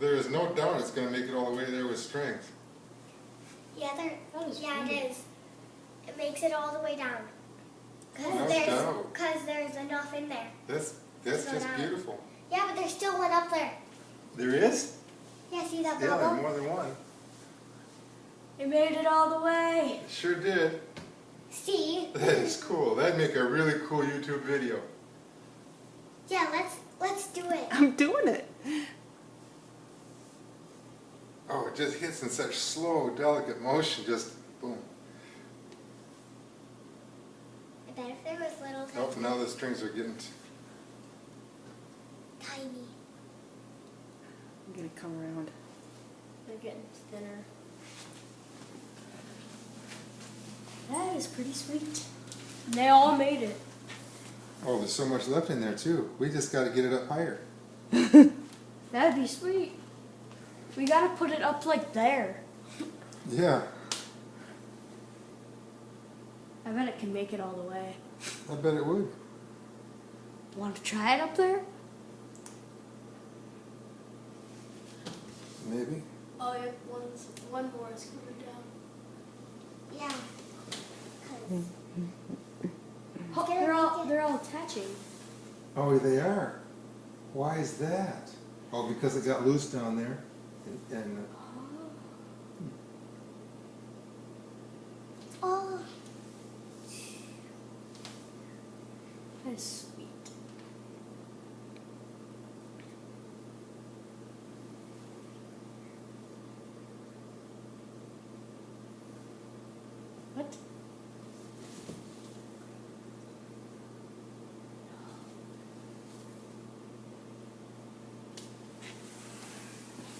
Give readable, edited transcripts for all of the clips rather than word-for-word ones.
There is no doubt it's going to make it all the way there with strings. Yeah, That it is. It makes it all the way down. No Because doubt. there's enough in there. That's Go just down. beautiful. Yeah, but there's still one up there. There is? Yeah, see that Yeah, bubble? there's more than one. It made it all the way. It sure did. See? That is cool. That'd make a really cool YouTube video. Yeah, let's do it. I'm doing it. Oh, it just hits in such slow, delicate motion. Just boom. I bet if there was little Oh, now the strings are getting... tiny. I'm gonna come around. They're getting thinner. That is pretty sweet. And they all made it. Oh, there's so much left in there too. We just got to get it up higher. That'd be sweet. We gotta put it up like there. Yeah, I bet it can make it all the way. I bet it would. Want to try it up there? Maybe. Oh, yeah, one more is coming down. Yeah. 'Cause Oh, they're all attaching. Oh, they are. Why is that? Oh, because it got loose down there. And oh, That is sweet. What?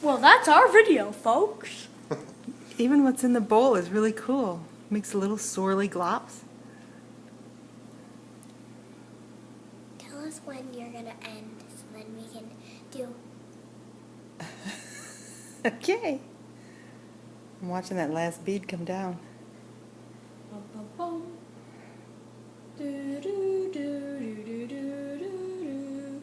Well, that's our video, folks. Even what's in the bowl is really cool. Makes little swirly glops. tell us when you're gonna end, so then we can do. Okay. I'm watching that last bead come down. Bum, bum, bum. Do, do, do, do, do, do, do,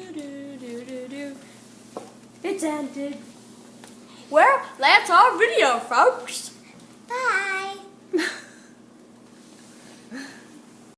do, do, do, do. It's ended. Well, that's our video, folks.